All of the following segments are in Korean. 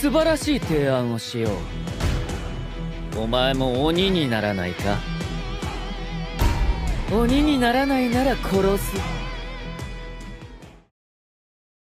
素晴らしい提案をしよう。お前も鬼にならないか。鬼にならないなら殺す。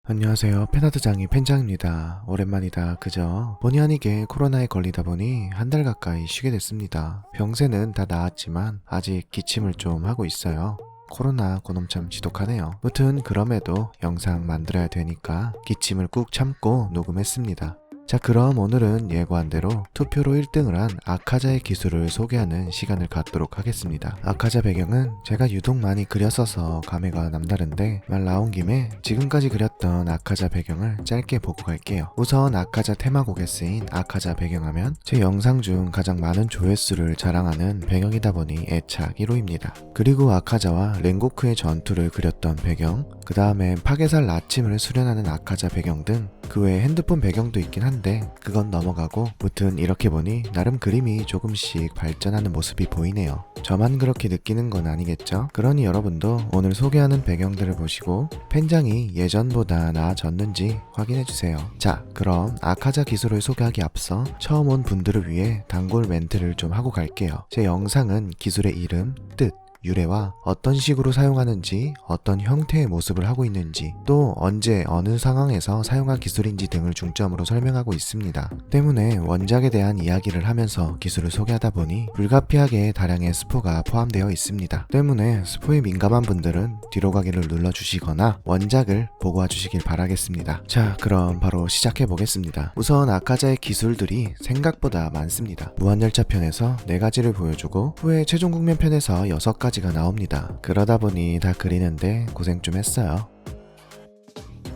안녕하세요. 팬아트장이 팬장입니다. 오랜만이다. 그죠? 본의 아니게 코로나에 걸리다 보니 한 달 가까이 쉬게 됐습니다. 병세는 다 나았지만 아직 기침을 좀 하고 있어요. 코로나 그놈 참 지독하네요. 무튼 그럼에도 영상 만들어야 되니까 기침을 꾹 참고 녹음했습니다. 자, 그럼 오늘은 예고한 대로 투표로 1등을 한 아카자의 기술을 소개하는 시간을 갖도록 하겠습니다. 아카자 배경은 제가 유독 많이 그렸어서 감회가 남다른데 말 나온 김에 지금까지 그렸던 아카자 배경을 짧게 보고 갈게요. 우선 아카자 테마곡에 쓰인 아카자 배경하면 제 영상 중 가장 많은 조회수를 자랑하는 배경이다 보니 애착 1호입니다. 그리고 아카자와 랭고크의 전투를 그렸던 배경, 그 다음에 파괴살 나침을 수련하는 아카자 배경 등 그 외에 핸드폰 배경도 있긴 한데 그건 넘어가고, 무튼 이렇게 보니 나름 그림이 조금씩 발전하는 모습이 보이네요. 저만 그렇게 느끼는 건 아니겠죠? 그러니 여러분도 오늘 소개하는 배경들을 보시고 팬장이 예전보다 나아졌는지 확인해주세요. 자, 그럼 아카자 기술을 소개하기 앞서 처음 온 분들을 위해 단골 멘트를 좀 하고 갈게요. 제 영상은 기술의 이름, 뜻, 유래와 어떤 식으로 사용하는지, 어떤 형태의 모습을 하고 있는지, 또 언제 어느 상황에서 사용한 기술인지 등을 중점으로 설명하고 있습니다. 때문에 원작에 대한 이야기를 하면서 기술을 소개하다 보니 불가피하게 다량의 스포가 포함되어 있습니다. 때문에 스포에 민감한 분들은 뒤로 가기를 눌러주시거나 원작을 보고 와주시길 바라겠습니다. 자, 그럼 바로 시작해보겠습니다. 우선 아카자의 기술들이 생각보다 많습니다. 무한열차 편에서 4가지를 보여주고 후에 최종 국면 편에서 6가지가 나옵니다. 그러다 보니 다 그리는데 고생 좀 했어요.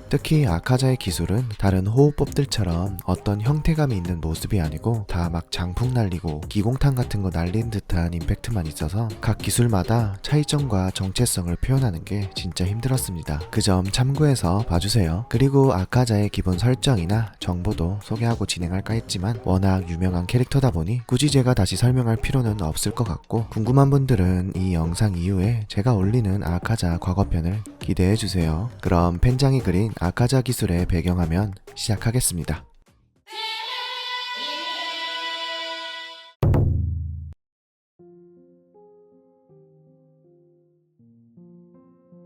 특히 아카자의 기술은 다른 호흡법들처럼 어떤 형태감이 있는 모습이 아니고 다 막 장풍 날리고 기공탄 같은 거 날린 듯한 임팩트만 있어서 각 기술마다 차이점과 정체성을 표현하는 게 진짜 힘들었습니다. 그 점 참고해서 봐주세요. 그리고 아카자의 기본 설정이나 정보도 소개하고 진행할까 했지만 워낙 유명한 캐릭터다 보니 굳이 제가 다시 설명할 필요는 없을 것 같고, 궁금한 분들은 이 영상 이후에 제가 올리는 아카자 과거편을 기대해주세요. 그럼 팬장이 그린 아카자 기술의 배경화면 시작하겠습니다.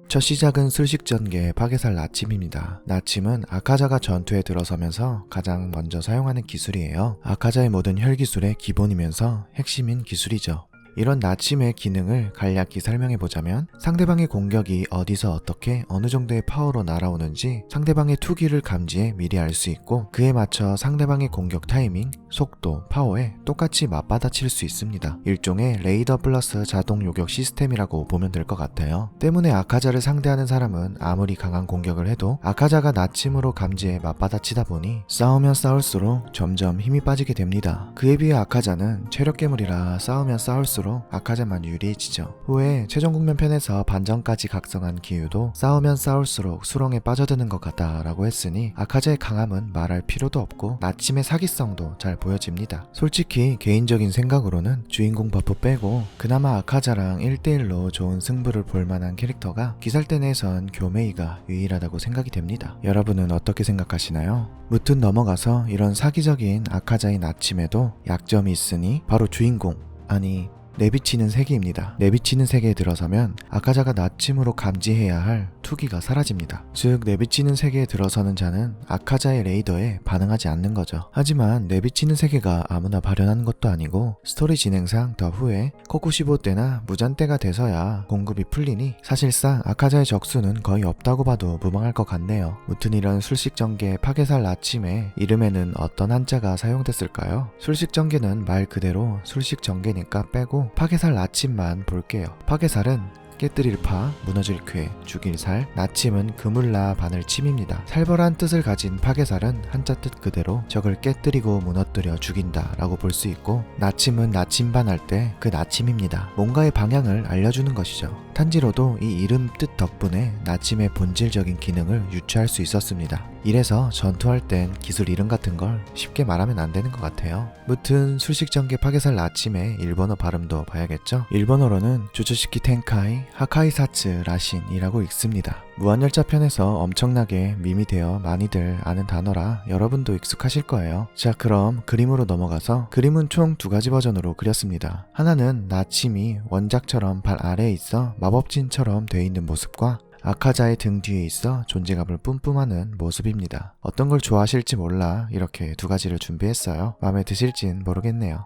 첫 시작은 술식전개 파괴살 나침입니다. 나침은 아카자가 전투에 들어서면서 가장 먼저 사용하는 기술이에요. 아카자의 모든 혈기술의 기본이면서 핵심인 기술이죠. 이런 나침의 기능을 간략히 설명해보자면 상대방의 공격이 어디서 어떻게 어느 정도의 파워로 날아오는지 상대방의 투기를 감지해 미리 알 수 있고, 그에 맞춰 상대방의 공격 타이밍, 속도, 파워에 똑같이 맞받아칠 수 있습니다. 일종의 레이더 플러스 자동 요격 시스템이라고 보면 될 것 같아요. 때문에 아카자를 상대하는 사람은 아무리 강한 공격을 해도 아카자가 나침으로 감지해 맞받아치다 보니 싸우면 싸울수록 점점 힘이 빠지게 됩니다. 그에 비해 아카자는 체력 괴물이라 싸우면 싸울수록 아카자만 유리해지죠. 후에 최종 국면 편에서 반전까지 각성한 기유도 싸우면 싸울수록 수렁에 빠져드는 것 같다 라고 했으니 아카자의 강함은 말할 필요도 없고 나침의 사기성도 잘 보여집니다. 솔직히 개인적인 생각으로는 주인공 버프 빼고 그나마 아카자랑 1대1로 좋은 승부를 볼만한 캐릭터가 기살대 내에선 교메이가 유일하다고 생각이 됩니다. 여러분은 어떻게 생각하시나요? 무튼 넘어가서 이런 사기적인 아카자의 나침에도 약점이 있으니 바로 주인공, 아니 내비치는 세계입니다. 내비치는 세계에 들어서면 아카자가 나침으로 감지해야 할 투기가 사라집니다. 즉 내비치는 세계에 들어서는 자는 아카자의 레이더에 반응하지 않는 거죠. 하지만 내비치는 세계가 아무나 발현하는 것도 아니고 스토리 진행상 더 후에 코쿠시보 때나 무잔 때가 돼서야 공급이 풀리니 사실상 아카자의 적수는 거의 없다고 봐도 무방할 것 같네요. 무튼 이런 술식전개 파괴살 나침의 이름에는 어떤 한자가 사용됐을까요? 술식전개는 말 그대로 술식전개니까 빼고 파괴살 나침만 볼게요. 파괴살은 깨뜨릴 파, 무너질 쾌, 죽일 살, 나침은 그물나 바늘침입니다. 살벌한 뜻을 가진 파괴살은 한자 뜻 그대로 적을 깨뜨리고 무너뜨려 죽인다 라고 볼 수 있고, 나침은 나침반할 때 그 나침입니다. 뭔가의 방향을 알려주는 것이죠. 탄지로도 이 이름 뜻 덕분에 나침의 본질적인 기능을 유추할 수 있었습니다. 이래서 전투할 땐 기술 이름 같은 걸 쉽게 말하면 안 되는 것 같아요. 무튼 술식전개 파괴살 나침의 일본어 발음도 봐야겠죠? 일본어로는 조조시키 텐카이 하카이사츠 라신이라고 읽습니다. 무한열차 편에서 엄청나게 밈이 되어 많이들 아는 단어라 여러분도 익숙하실 거예요. 자, 그럼 그림으로 넘어가서 그림은 총 두 가지 버전으로 그렸습니다. 하나는 나침이 원작처럼 발 아래에 있어 마법진처럼 돼 있는 모습과 아카자의 등 뒤에 있어 존재감을 뿜뿜하는 모습입니다. 어떤 걸 좋아하실지 몰라 이렇게 두 가지를 준비했어요. 마음에 드실진 모르겠네요.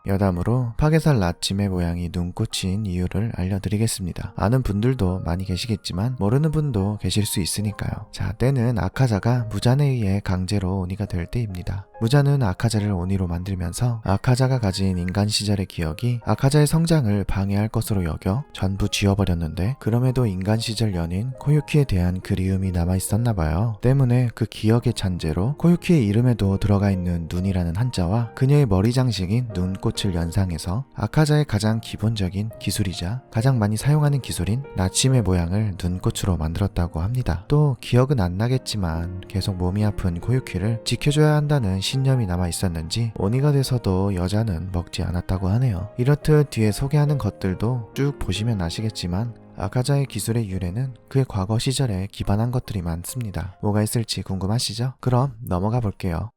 여담으로 파괴살 나침의 모양이 눈꽃인 이유를 알려드리겠습니다. 아는 분들도 많이 계시겠지만 모르는 분도 계실 수 있으니까요. 자, 때는 아카자가 무잔에 의해 강제로 오니가 될 때입니다. 무잔은 아카자를 오니로 만들면서 아카자가 가진 인간 시절의 기억이 아카자의 성장을 방해할 것으로 여겨 전부 지워버렸는데, 그럼에도 인간 시절 연인 코유키에 대한 그리움이 남아있었나봐요. 때문에 그 기억의 잔재로 코유키의 이름에도 들어가 있는 눈이라는 한자와 그녀의 머리 장식인 눈꽃을 연상해서 아카자의 가장 기본적인 기술이자 가장 많이 사용하는 기술인 나침의 모양을 눈꽃으로 만들었다고 합니다. 또 기억은 안 나겠지만 계속 몸이 아픈 코유키를 지켜줘야 한다는 신념이 남아 있었는지 오니가 돼서도 여자는 먹지 않았다고 하네요. 이렇듯 뒤에 소개하는 것들도 쭉 보시면 아시겠지만 아카자의 기술의 유래는 그의 과거 시절에 기반한 것들이 많습니다. 뭐가 있을지 궁금하시죠? 그럼 넘어가 볼게요.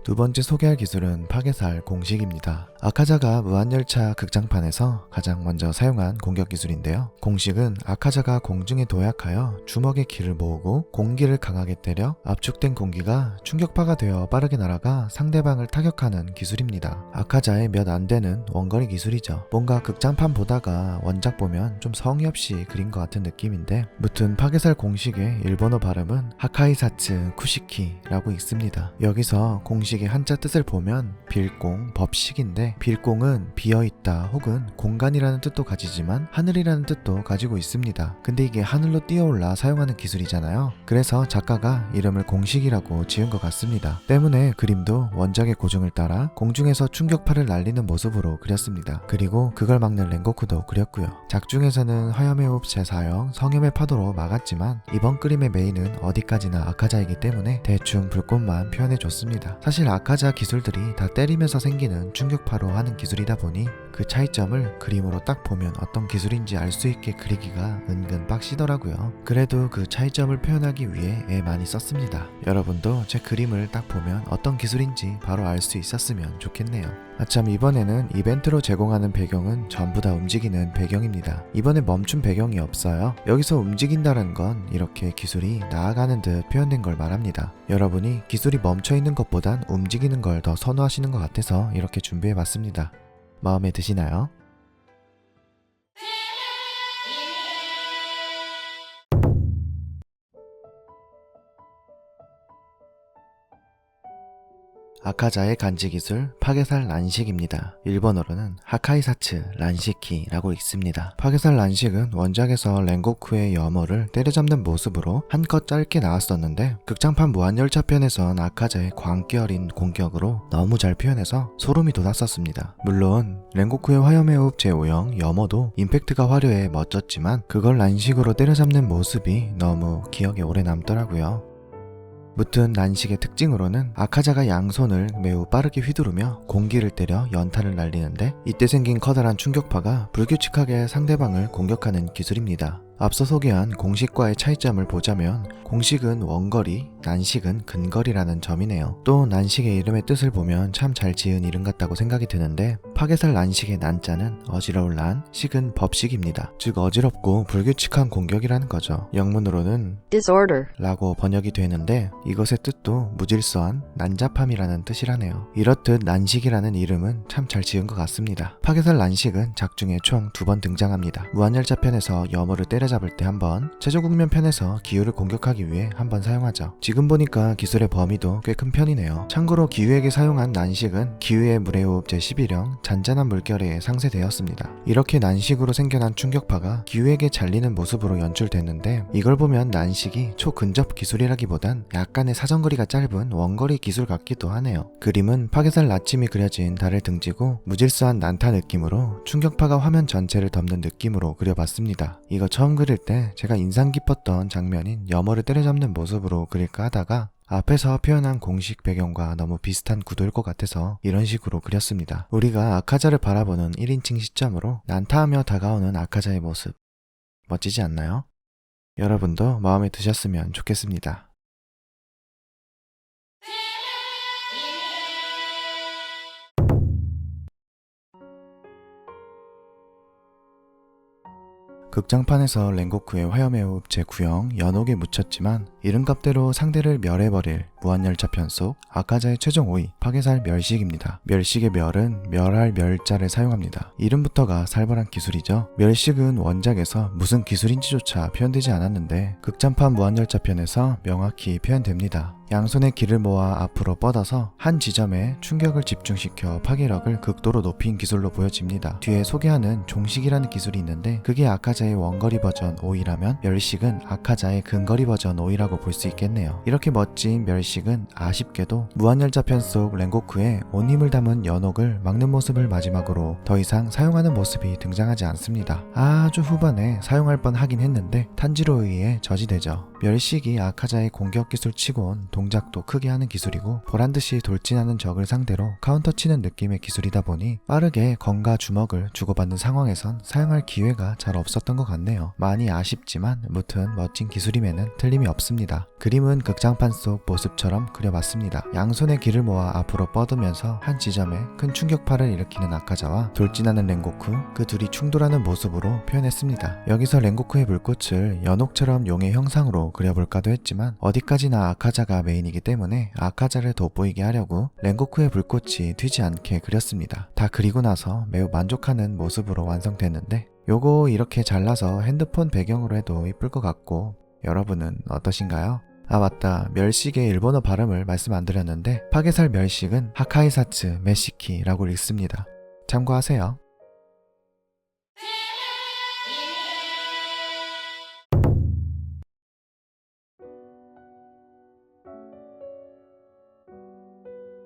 두 번째 소개할 기술은 파괴살 공식입니다. 아카자가 무한열차 극장판에서 가장 먼저 사용한 공격 기술인데요. 공식은 아카자가 공중에 도약하여 주먹에 기를 모으고 공기를 강하게 때려 압축된 공기가 충격파가 되어 빠르게 날아가 상대방을 타격하는 기술입니다. 아카자의 몇 안 되는 원거리 기술이죠. 뭔가 극장판 보다가 원작 보면 좀 성의 없이 그린 것 같은 느낌인데, 무튼 파괴살 공식의 일본어 발음은 하카이사츠 쿠시키라고 읽습니다. 여기서 공식의 한자 뜻을 보면 빌공, 법식인데, 빌공은 비어있다 혹은 공간이라는 뜻도 가지지만 하늘이라는 뜻도 가지고 있습니다. 근데 이게 하늘로 뛰어올라 사용하는 기술이잖아요. 그래서 작가가 이름을 공식이라고 지은 것 같습니다. 때문에 그림도 원작의 고증을 따라 공중에서 충격파를 날리는 모습으로 그렸습니다. 그리고 그걸 막는 렌고쿠도 그렸고요. 작중에서는 화염의 호흡 제4형 성염의 파도로 막았지만 이번 그림의 메인은 어디까지나 아카자이기 때문에 대충 불꽃만 표현해줬습니다. 사실 아카자 기술들이 다 때리면서 생기는 충격파로 하는 기술이다 보니 그 차이점을 그림으로 딱 보면 어떤 기술인지 알 수 있게 그리기가 은근 빡시더라고요. 그래도 그 차이점을 표현하기 위해 애 많이 썼습니다. 여러분도 제 그림을 딱 보면 어떤 기술인지 바로 알 수 있었으면 좋겠네요. 아참, 이번에는 이벤트로 제공하는 배경은 전부 다 움직이는 배경입니다. 이번에 멈춘 배경이 없어요. 여기서 움직인다는 건 이렇게 기술이 나아가는 듯 표현된 걸 말합니다. 여러분이 기술이 멈춰있는 것보단 움직이는 걸 더 선호하시는 것 같아서 이렇게 준비해봤습니다. 마음에 드시나요? 아카자의 간지 기술 파괴살 란식입니다. 일본어로는 하카이사츠 란시키라고 읽습니다. 파괴살 란식은 원작에서 렌고쿠의 염호를 때려잡는 모습으로 한껏 짧게 나왔었는데, 극장판 무한열차 편에선 아카자의 광기 어린 공격으로 너무 잘 표현해서 소름이 돋았었습니다. 물론 렌고쿠의 화염의 호흡 제5형 염호도 임팩트가 화려해 멋졌지만 그걸 란식으로 때려잡는 모습이 너무 기억에 오래 남더라고요. 무튼 란식의 특징으로는 아카자가 양손을 매우 빠르게 휘두르며 공기를 때려 연탄을 날리는데, 이때 생긴 커다란 충격파가 불규칙하게 상대방을 공격하는 기술입니다. 앞서 소개한 공식과의 차이점을 보자면 공식은 원거리, 난식은 근거리라는 점이네요. 또 난식의 이름의 뜻을 보면 참 잘 지은 이름 같다고 생각이 드는데, 파괴살 난식의 난자는 어지러울 난, 식은 법식입니다. 즉 어지럽고 불규칙한 공격이라는 거죠. 영문으로는 disorder, 라고 번역이 되는데 이것의 뜻도 무질서한, 난잡함이라는 뜻이라네요. 이렇듯 난식이라는 이름은 참 잘 지은 것 같습니다. 파괴살 난식은 작중에 총 2번 등장합니다. 무한열차 편에서 염호를 때려 때려잡을 때 한번, 최저국면 편에서 기우를 공격하기 위해 한번 사용하죠. 지금 보니까 기술의 범위도 꽤 큰 편이네요. 참고로 기우에게 사용한 난식은 기우의 물의 호흡 제11형 잔잔한 물결에 상쇄되었습니다. 이렇게 난식으로 생겨난 충격파가 기우에게 잘리는 모습으로 연출됐는데, 이걸 보면 난식이 초근접 기술이라기보단 약간의 사정거리가 짧은 원거리 기술 같기도 하네요. 그림은 파괴살 나침이 그려진 달을 등지고 무질서한 난타 느낌으로 충격파가 화면 전체를 덮는 느낌으로 그려봤습니다. 이거 처음 그릴 때 제가 인상 깊었던 장면인 염호를 때려잡는 모습으로 그릴까 하다가 앞에서 표현한 공식 배경과 너무 비슷한 구도일 것 같아서 이런 식으로 그렸습니다. 우리가 아카자를 바라보는 1인칭 시점으로 난타하며 다가오는 아카자의 모습, 멋지지 않나요? 여러분도 마음에 드셨으면 좋겠습니다. 극장판에서 랭고쿠의 화염의 호흡 제9형 연옥에 묻혔지만 이름값대로 상대를 멸해버릴 무한열차 편 속 아카자의 최종 5위 파괴살 멸식입니다. 멸식의 멸은 멸할 멸자를 사용합니다. 이름부터가 살벌한 기술이죠. 멸식은 원작에서 무슨 기술인지조차 표현되지 않았는데 극장판 무한열차 편에서 명확히 표현됩니다. 양손에 기를 모아 앞으로 뻗어서 한 지점에 충격을 집중시켜 파괴력을 극도로 높인 기술로 보여집니다. 뒤에 소개하는 종식이라는 기술이 있는데 그게 아카자의 원거리 버전 5위라면 멸식은 아카자의 근거리 버전 5위라고 볼 수 있겠네요. 이렇게 멋진 멸식은 아쉽게도 무한열차 편 속 랭고쿠의 온 힘을 담은 연옥을 막는 모습을 마지막으로 더 이상 사용하는 모습이 등장하지 않습니다. 아주 후반에 사용할 뻔 하긴 했는데 탄지로에 의해 저지되죠. 멸식이 아카자의 공격 기술 치곤 동작도 크게 하는 기술이고 보란듯이 돌진하는 적을 상대로 카운터 치는 느낌의 기술이다 보니 빠르게 건과 주먹을 주고받는 상황에선 사용할 기회가 잘 없었던 것 같네요. 많이 아쉽지만 무튼 멋진 기술임에는 틀림이 없습니다. 그림은 극장판 속 모습처럼 그려봤습니다. 양손에 기를 모아 앞으로 뻗으면서 한 지점에 큰 충격파를 일으키는 아카자와 돌진하는 랭고쿠, 그 둘이 충돌하는 모습으로 표현했습니다. 여기서 랭고쿠의 불꽃을 연옥처럼 용의 형상으로 그려볼까도 했지만 어디까지나 아카자가 메인이기 때문에 아카자를 돋보이게 하려고 랭고쿠의 불꽃이 튀지 않게 그렸습니다. 다 그리고 나서 매우 만족하는 모습으로 완성됐는데 요거 이렇게 잘라서 핸드폰 배경으로 해도 이쁠 것 같고, 여러분은 어떠신가요? 아 맞다, 멸식의 일본어 발음을 말씀 안 드렸는데 파괴살 멸식은 하카이사츠 메시키라고 읽습니다. 참고하세요.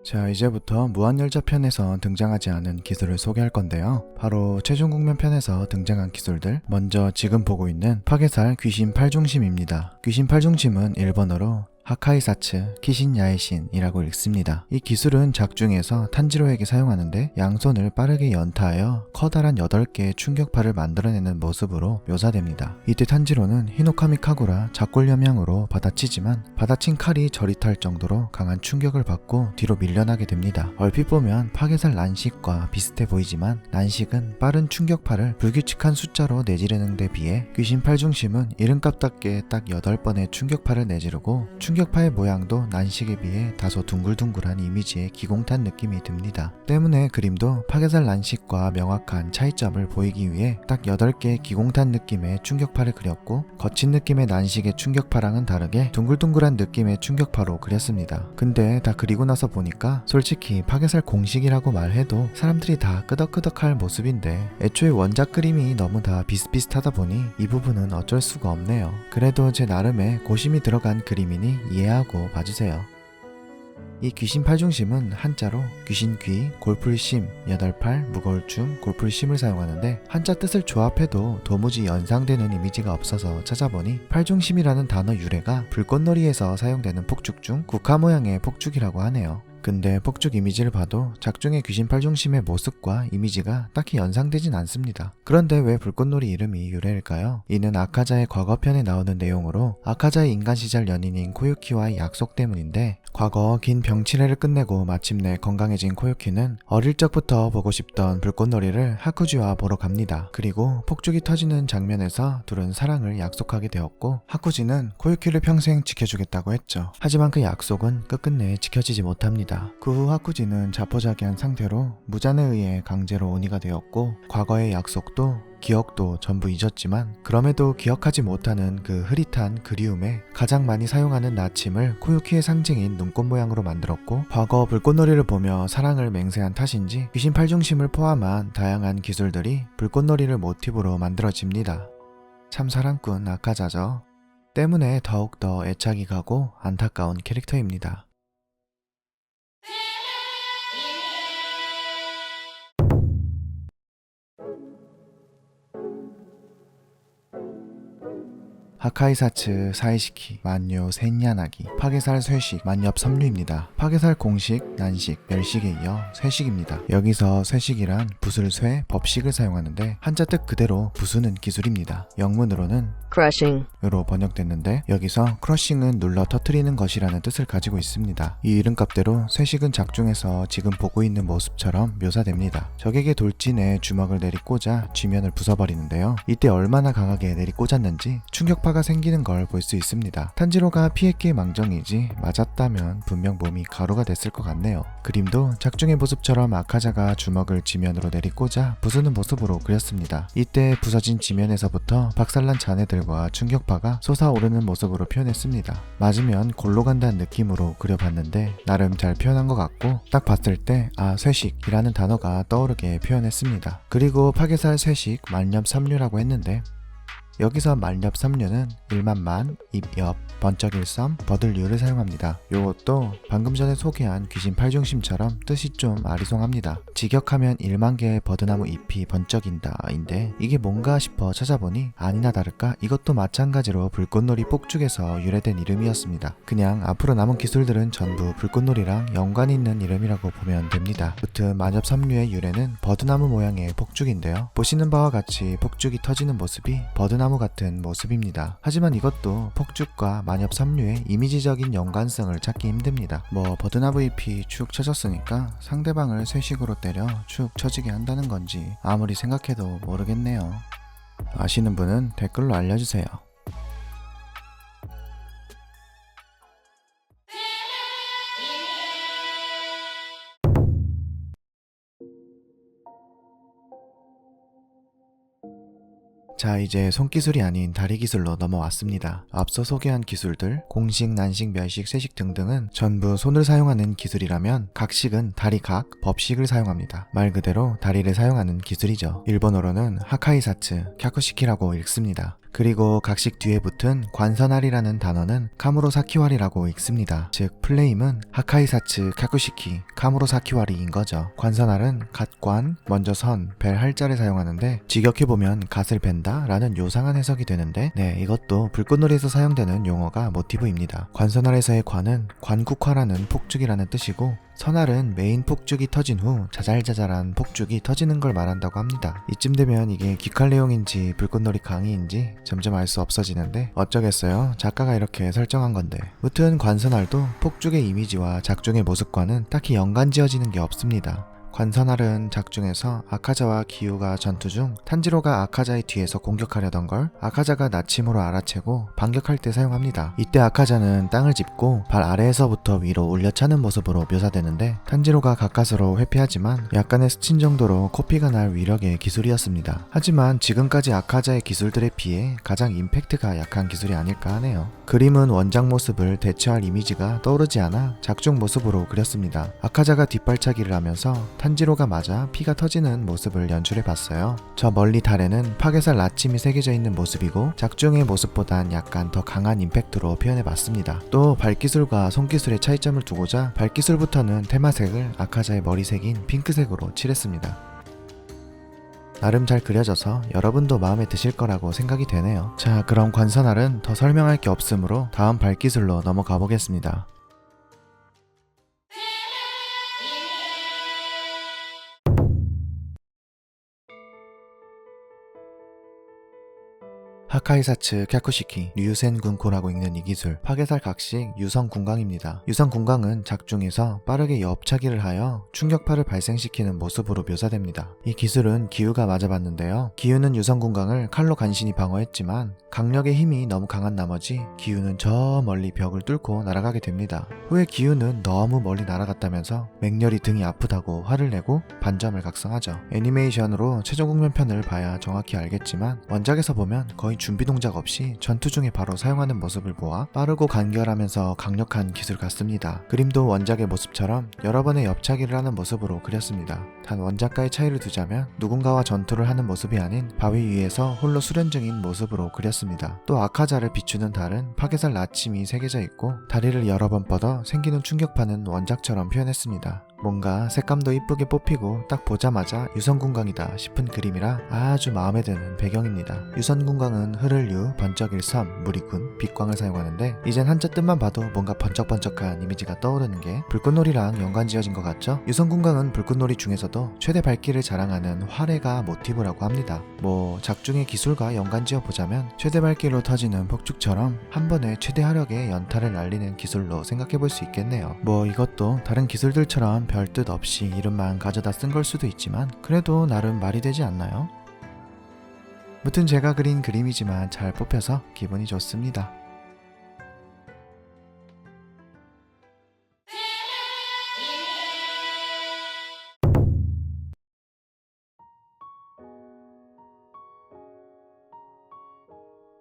자, 이제부터 무한열차 편에서 등장하지 않은 기술을 소개할 건데요. 바로 최종국면 편에서 등장한 기술들, 먼저 지금 보고 있는 파괴살 귀신 팔중심입니다. 귀신 팔중심은 일본어로 하카이사츠 키신야에신이라고 읽습니다. 이 기술은 작중에서 탄지로에게 사용하는데 양손을 빠르게 연타하여 커다란 8개의 충격파를 만들어내는 모습으로 묘사됩니다. 이때 탄지로는 히노카미 카구라 작골 염향으로 받아치지만 받아친 칼이 저리 탈 정도로 강한 충격을 받고 뒤로 밀려나게 됩니다. 얼핏 보면 파괴살 난식과 비슷해 보이지만 난식은 빠른 충격파를 불규칙한 숫자로 내지르는 데 비해 귀신 팔중심은 이름값답게 딱 8번의 충격파를 내지르고 충격파의 모양도 난식에 비해 다소 둥글둥글한 이미지의 기공탄 느낌이 듭니다. 때문에 그림도 파괴살 난식과 명확한 차이점을 보이기 위해 딱 8개의 기공탄 느낌의 충격파를 그렸고 거친 느낌의 난식의 충격파랑은 다르게 둥글둥글한 느낌의 충격파로 그렸습니다. 근데 다 그리고 나서 보니까 솔직히 파괴살 공식이라고 말해도 사람들이 다 끄덕끄덕할 모습인데 애초에 원작 그림이 너무 다 비슷비슷하다 보니 이 부분은 어쩔 수가 없네요. 그래도 제 나름의 고심이 들어간 그림이니 이해하고 봐주세요. 이 귀신 팔중심은 한자로 귀신귀, 골풀심, 8팔, 무거울춤, 골풀심을 사용하는데 한자 뜻을 조합해도 도무지 연상되는 이미지가 없어서 찾아보니 팔중심이라는 단어 유래가 불꽃놀이에서 사용되는 폭죽 중 국화 모양의 폭죽이라고 하네요. 근데 폭죽 이미지를 봐도 작중의 귀신 팔중심의 모습과 이미지가 딱히 연상되진 않습니다. 그런데 왜 불꽃놀이 이름이 유래일까요? 이는 아카자의 과거편에 나오는 내용으로 아카자의 인간 시절 연인인 코유키와의 약속 때문인데 과거 긴 병치레를 끝내고 마침내 건강해진 코유키는 어릴 적부터 보고 싶던 불꽃놀이를 하쿠지와 보러 갑니다. 그리고 폭죽이 터지는 장면에서 둘은 사랑을 약속하게 되었고 하쿠지는 코유키를 평생 지켜주겠다고 했죠. 하지만 그 약속은 끝끝내 지켜지지 못합니다. 됩니다. 그 후 하쿠지는 자포자기한 상태로 무잔에 의해 강제로 오니가 되었고 과거의 약속도 기억도 전부 잊었지만 그럼에도 기억하지 못하는 그 흐릿한 그리움에 가장 많이 사용하는 나침을 코유키의 상징인 눈꽃 모양으로 만들었고 과거 불꽃놀이를 보며 사랑을 맹세한 탓인지 귀신 팔중심을 포함한 다양한 기술들이 불꽃놀이를 모티브로 만들어집니다. 참 사랑꾼 아카자죠. 때문에 더욱더 애착이 가고 안타까운 캐릭터입니다. 하카이사츠 사이시키 만요 센야나기 파괴살 쇠식 만엽 섬유입니다. 파괴살 공식, 난식, 멸식에 이어 쇠식입니다. 여기서 쇠식이란 붓을 쇠, 법식을 사용하는데 한자 뜻 그대로 부수는 기술입니다. 영문으로는 crushing, 으로 번역됐는데 여기서 크러싱은 눌러 터트리는 것이라는 뜻을 가지고 있습니다. 이 이름값대로 쇠식은 작중에서 지금 보고 있는 모습처럼 묘사됩니다. 적에게 돌진해 주먹을 내리꽂아 쥐면을 부숴버리는데요. 이때 얼마나 강하게 내리꽂았는지 충격파가 생기는 걸 볼 수 있습니다. 탄지로가 피했기에 망정이지 맞았다면 분명 몸이 가루가 됐을 것 같네요. 그림도 작중의 모습처럼 아카자가 주먹을 지면으로 내리꽂아 부수는 모습으로 그렸습니다. 이때 부서진 지면에서부터 박살난 잔해들과 충격파가 솟아오르는 모습으로 표현했습니다. 맞으면 골로 간다는 느낌으로 그려봤는데 나름 잘 표현한 것 같고 딱 봤을 때 쇠식이라는 단어가 떠오르게 표현했습니다. 그리고 파괴살 쇠식 만엽삼류라고 했는데 여기서 만엽삼류는 일만만, 입엽, 번쩍일섬, 버들류를 사용합니다. 요것도 방금 전에 소개한 귀신 팔중심처럼 뜻이 좀 아리송합니다. 직역하면 1만 개의 버드나무 잎이 번쩍인다 인데 이게 뭔가 싶어 찾아보니 아니나 다를까 이것도 마찬가지로 불꽃놀이 폭죽에서 유래된 이름이었습니다. 그냥 앞으로 남은 기술들은 전부 불꽃놀이랑 연관이 있는 이름이라고 보면 됩니다. 무튼 만엽삼류의 유래는 버드나무 모양의 폭죽인데요. 보시는 바와 같이 폭죽이 터지는 모습이 버드나무 같은 모습입니다. 하지만 이것도 폭죽과 만엽삼류의 이미지적인 연관성을 찾기 힘듭니다. 버드나무 잎이 축 처졌으니까 상대방을 쇠식으로 때려 축 처지게 한다는 건지 아무리 생각해도 모르겠네요. 아시는 분은 댓글로 알려주세요. 자, 이제 손기술이 아닌 다리 기술로 넘어왔습니다. 앞서 소개한 기술들, 공식, 난식, 멸식, 쇠식 등등은 전부 손을 사용하는 기술이라면 각식은 다리 각, 법식을 사용합니다. 말 그대로 다리를 사용하는 기술이죠. 일본어로는 하카이사츠, 캬쿠시키라고 읽습니다. 그리고 각식 뒤에 붙은 관선알이라는 단어는 카무로사키와리라고 읽습니다. 즉 플레임은 하카이사츠 캬쿠시키 카무로사키와리인 거죠. 관선알은 갓관, 먼저 선, 벨 할자를 사용하는데 직역해보면 갓을 벤다 라는 요상한 해석이 되는데 이것도 불꽃놀이에서 사용되는 용어가 모티브입니다. 관선알에서의 관은 관국화라는 폭죽이라는 뜻이고 선알은 메인 폭죽이 터진 후 자잘자잘한 폭죽이 터지는 걸 말한다고 합니다. 이쯤 되면 이게 귀칼레용인지 불꽃놀이 강의인지 점점 알 수 없어지는데 어쩌겠어요. 작가가 이렇게 설정한 건데. 무튼 관선알도 폭죽의 이미지와 작중의 모습과는 딱히 연관지어지는 게 없습니다. 관선알은 작중에서 아카자와 기우가 전투 중 탄지로가 아카자의 뒤에서 공격하려던 걸 아카자가 나침으로 알아채고 반격할 때 사용합니다. 이때 아카자는 땅을 짚고 발 아래에서부터 위로 올려차는 모습으로 묘사되는데 탄지로가 가까스로 회피하지만 약간의 스친 정도로 코피가 날 위력의 기술이었습니다. 하지만 지금까지 아카자의 기술들에 비해 가장 임팩트가 약한 기술이 아닐까 하네요. 그림은 원작 모습을 대체할 이미지가 떠오르지 않아 작중 모습으로 그렸습니다. 아카자가 뒷발차기를 하면서 탄지로가 맞아 피가 터지는 모습을 연출해봤어요. 저 멀리 달에는 파괴살 나침이 새겨져 있는 모습이고 작중의 모습보단 약간 더 강한 임팩트로 표현해봤습니다. 또 발기술과 손기술의 차이점을 두고자 발기술부터는 테마색을 아카자의 머리색인 핑크색으로 칠했습니다. 나름 잘 그려져서 여러분도 마음에 드실 거라고 생각이 되네요. 자, 그럼 관선알은 더 설명할 게 없으므로 다음 발기술로 넘어가 보겠습니다. 하카이사츠 캬쿠시키 류센군코라고 읽는 이 기술, 파괴살 각식 유성궁강입니다. 유성궁강은 작중에서 빠르게 옆차기를 하여 충격파를 발생시키는 모습으로 묘사됩니다. 이 기술은 기우가 맞아봤는데요. 기우는 유성궁강을 칼로 간신히 방어했지만 강력의 힘이 너무 강한 나머지 기우는 저 멀리 벽을 뚫고 날아가게 됩니다. 후에 기우는 너무 멀리 날아갔다면서 맹렬히 등이 아프다고 화를 내고 반점을 각성하죠. 애니메이션으로 최종 국면편을 봐야 정확히 알겠지만 원작에서 보면 거의 준비 동작 없이 전투 중에 바로 사용하는 모습을 보아 빠르고 간결하면서 강력한 기술 같습니다. 그림도 원작의 모습처럼 여러 번의 옆차기를 하는 모습으로 그렸습니다. 단 원작과의 차이를 두자면 누군가와 전투를 하는 모습이 아닌 바위 위에서 홀로 수련 중인 모습으로 그렸습니다. 또 아카자를 비추는 달은 파괴살 나침이 새겨져 있고 다리를 여러 번 뻗어 생기는 충격파는 원작처럼 표현했습니다. 뭔가 색감도 이쁘게 뽑히고 딱 보자마자 유성궁강이다 싶은 그림이라 아주 마음에 드는 배경입니다. 유성궁강은 흐를유, 번쩍일섬, 무리군, 빛광을 사용하는데 이젠 한자 뜻만 봐도 뭔가 번쩍번쩍한 이미지가 떠오르는 게 불꽃놀이랑 연관지어진 것 같죠? 유성궁강은 불꽃놀이 중에서도 최대 밝기를 자랑하는 활해가 모티브라고 합니다. 뭐 작중의 기술과 연관지어 보자면 최대 밝기로 터지는 폭죽처럼 한 번에 최대 화력의 연타를 날리는 기술로 생각해볼 수 있겠네요. 뭐 이것도 다른 기술들처럼 별 뜻 없이 이름만 가져다 쓴 걸 수도 있지만 그래도 나름 말이 되지 않나요? 무튼 제가 그린 그림이지만 잘 뽑혀서 기분이 좋습니다.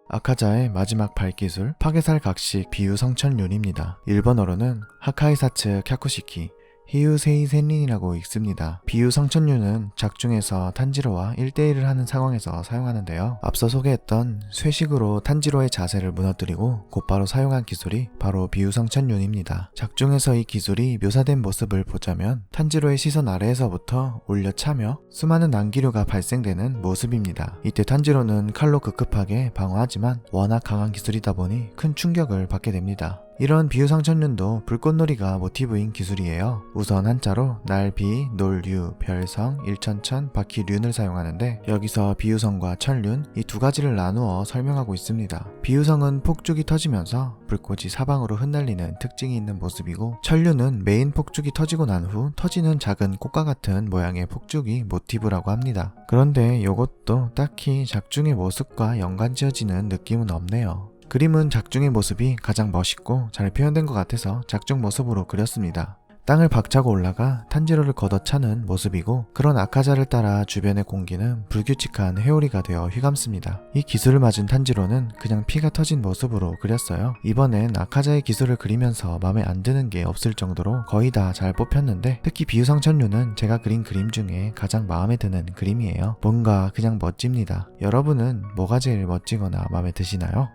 아카자의 마지막 발기술 파괴살 각식 비유성천륜입니다. 일본어로는 하카이사츠 캬쿠시키 히유세이 센린이라고 읽습니다. 비유성천륜은 작중에서 탄지로와 1대1을 하는 상황에서 사용하는데요. 앞서 소개했던 쇠식으로 탄지로의 자세를 무너뜨리고 곧바로 사용한 기술이 바로 비유성천륜입니다. 작중에서 이 기술이 묘사된 모습을 보자면 탄지로의 시선 아래에서부터 올려차며 수많은 난기류가 발생되는 모습입니다. 이때 탄지로는 칼로 급급하게 방어하지만 워낙 강한 기술이다 보니 큰 충격을 받게 됩니다. 이런 비유성천륜도 불꽃놀이가 모티브인 기술이에요. 우선 한자로 날, 비, 놀, 유, 별성, 일천천, 바퀴, 륜을 사용하는데 여기서 비유성과 천륜 이 두 가지를 나누어 설명하고 있습니다. 비유성은 폭죽이 터지면서 불꽃이 사방으로 흩날리는 특징이 있는 모습이고 천륜은 메인 폭죽이 터지고 난 후 터지는 작은 꽃과 같은 모양의 폭죽이 모티브라고 합니다. 그런데 이것도 딱히 작중의 모습과 연관지어지는 느낌은 없네요. 그림은 작중의 모습이 가장 멋있고 잘 표현된 것 같아서 작중 모습으로 그렸습니다. 땅을 박차고 올라가 탄지로를 걷어차는 모습이고 그런 아카자를 따라 주변의 공기는 불규칙한 회오리가 되어 휘감습니다. 이 기술을 맞은 탄지로는 그냥 피가 터진 모습으로 그렸어요. 이번엔 아카자의 기술을 그리면서 마음에 안 드는 게 없을 정도로 거의 다 잘 뽑혔는데 특히 비유성천륜은 제가 그린 그림 중에 가장 마음에 드는 그림이에요. 뭔가 그냥 멋집니다. 여러분은 뭐가 제일 멋지거나 마음에 드시나요?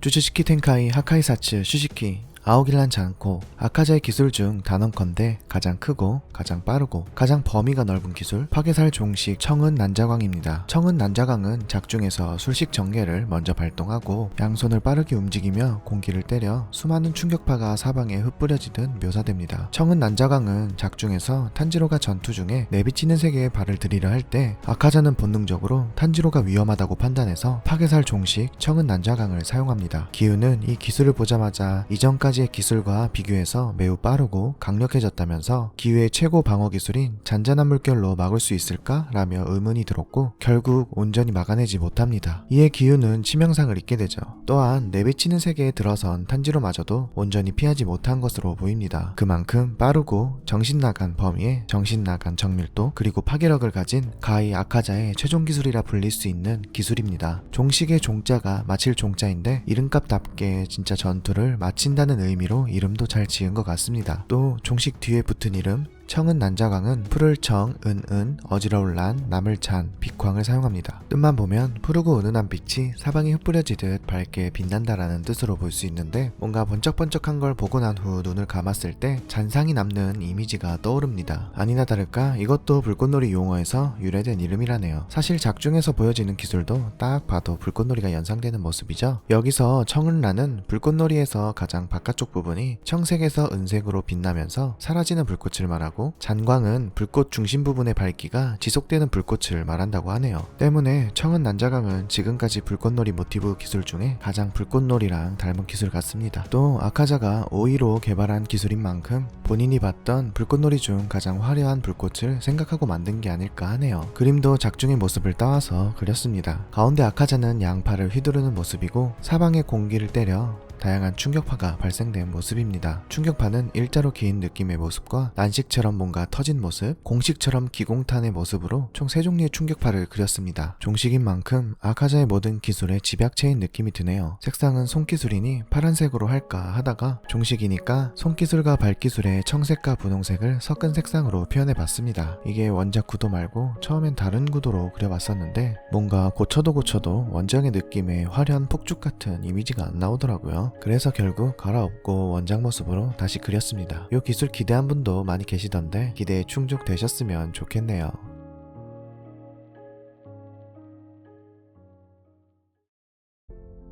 쭈츠시키 텐카이 하카이사츠 슈시키 아오길란 잔코 아카자의 기술 중 단언컨대 가장 크고 가장 빠르고 가장 범위가 넓은 기술 파괴살 종식 청은 난자광입니다. 청은 난자광은 작중에서 술식 전개를 먼저 발동하고 양손을 빠르게 움직이며 공기를 때려 수많은 충격파가 사방에 흩뿌려지듯 묘사됩니다. 청은 난자광은 작중에서 탄지로가 전투 중에 내비치는 세계에 발을 들이려 할 때 아카자는 본능적으로 탄지로가 위험하다고 판단해서 파괴살 종식 청은 난자광을 사용합니다. 기우는 이 기술을 보자마자 이전까지 의 기술과 비교해서 매우 빠르고 강력해졌다면서 기우의 최고 방어 기술인 잔잔한 물결로 막을 수 있을까? 라며 의문이 들었고 결국 온전히 막아내지 못합니다. 이에 기우는 치명상을 입게 되죠. 또한 내비치는 세계에 들어선 탄지로마저도 온전히 피하지 못한 것으로 보입니다. 그만큼 빠르고 정신나간 범위에 정신나간 정밀도 그리고 파괴력을 가진 가히 아카자의 최종 기술이라 불릴 수 있는 기술입니다. 종식의 종자가 마칠 종자인데 이름값답게 진짜 전투를 마친다는 의미로 이름도 잘 지은 것 같습니다. 또 종식 뒤에 붙은 이름 청은 난자광은 푸를 청, 은은, 어지러울란, 나물찬, 빛광을 사용합니다. 뜻만 보면 푸르고 은은한 빛이 사방에 흩뿌려지듯 밝게 빛난다라는 뜻으로 볼 수 있는데 뭔가 번쩍번쩍한 걸 보고 난 후 눈을 감았을 때 잔상이 남는 이미지가 떠오릅니다. 아니나 다를까 이것도 불꽃놀이 용어에서 유래된 이름이라네요. 사실 작중에서 보여지는 기술도 딱 봐도 불꽃놀이가 연상되는 모습이죠. 여기서 청은란은 불꽃놀이에서 가장 바깥쪽 부분이 청색에서 은색으로 빛나면서 사라지는 불꽃을 말하고, 잔광은 불꽃 중심 부분의 밝기가 지속되는 불꽃을 말한다고 하네요. 때문에 청은 난자광은 지금까지 불꽃놀이 모티브 기술 중에 가장 불꽃놀이랑 닮은 기술 같습니다. 또 아카자가 오이로 개발한 기술인 만큼 본인이 봤던 불꽃놀이 중 가장 화려한 불꽃을 생각하고 만든 게 아닐까 하네요. 그림도 작중의 모습을 따와서 그렸습니다. 가운데 아카자는 양팔을 휘두르는 모습이고 사방에 공기를 때려 다양한 충격파가 발생된 모습입니다. 충격파는 일자로 긴 느낌의 모습과 난식처럼 뭔가 터진 모습, 공식처럼 기공탄의 모습으로 총 3종류의 충격파를 그렸습니다. 종식인 만큼 아카자의 모든 기술에 집약체인 느낌이 드네요. 색상은 손기술이니 파란색으로 할까 하다가 종식이니까 손기술과 발기술의 청색과 분홍색을 섞은 색상으로 표현해봤습니다. 이게 원작 구도 말고 처음엔 다른 구도로 그려봤었는데 뭔가 고쳐도 원작의 느낌의 화려한 폭죽 같은 이미지가 안 나오더라고요. 그래서 결국 갈아엎고 원작 모습으로 다시 그렸습니다. 이 기술 기대한 분도 많이 계시던데 기대에 충족되셨으면 좋겠네요.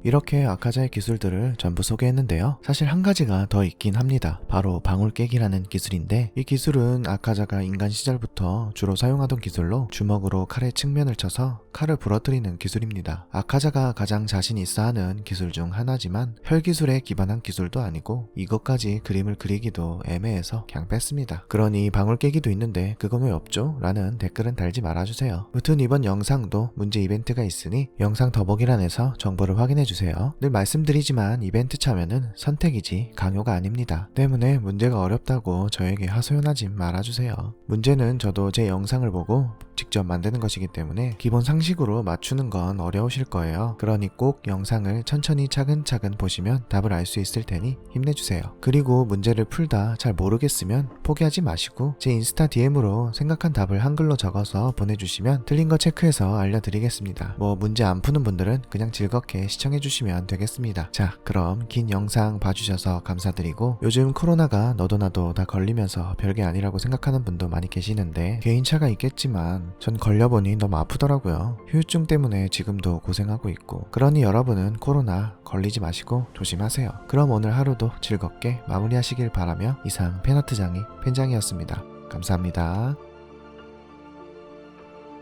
이렇게 아카자의 기술들을 전부 소개했는데요. 사실 한 가지가 더 있긴 합니다. 바로 방울 깨기라는 기술인데, 이 기술은 아카자가 인간 시절부터 주로 사용하던 기술로 주먹으로 칼의 측면을 쳐서 칼을 부러뜨리는 기술입니다. 아카자가 가장 자신 있어 하는 기술 중 하나지만 혈기술에 기반한 기술도 아니고 이것까지 그림을 그리기도 애매해서 그냥 뺐습니다. 그러니 방울 깨기도 있는데 그건 왜 없죠? 라는 댓글은 달지 말아주세요. 무튼 이번 영상도 문제 이벤트가 있으니 영상 더보기란에서 정보를 확인해주세요. 늘 말씀드리지만 이벤트 참여는 선택이지 강요가 아닙니다. 때문에 문제가 어렵다고 저에게 하소연하지 말아주세요. 문제는 저도 제 영상을 보고 직접 만드는 것이기 때문에 기본 상식으로 맞추는 건 어려우실 거예요. 그러니 꼭 영상을 천천히 차근차근 보시면 답을 알 수 있을 테니 힘내주세요. 그리고 문제를 풀다 잘 모르겠으면 포기하지 마시고 제 인스타 DM으로 생각한 답을 한글로 적어서 보내주시면 틀린 거 체크해서 알려드리겠습니다. 문제 안 푸는 분들은 그냥 즐겁게 시청해주시면 되겠습니다. 자, 그럼 긴 영상 봐주셔서 감사드리고, 요즘 코로나가 너도 나도 다 걸리면서 별게 아니라고 생각하는 분도 많이 계시는데 개인차가 있겠지만 전 걸려보니 너무 아프더라고요. 후유증 때문에 지금도 고생하고 있고, 그러니 여러분은 코로나 걸리지 마시고 조심하세요. 그럼 오늘 하루도 즐겁게 마무리하시길 바라며 이상 팬아트장이 팬장이었습니다. 감사합니다.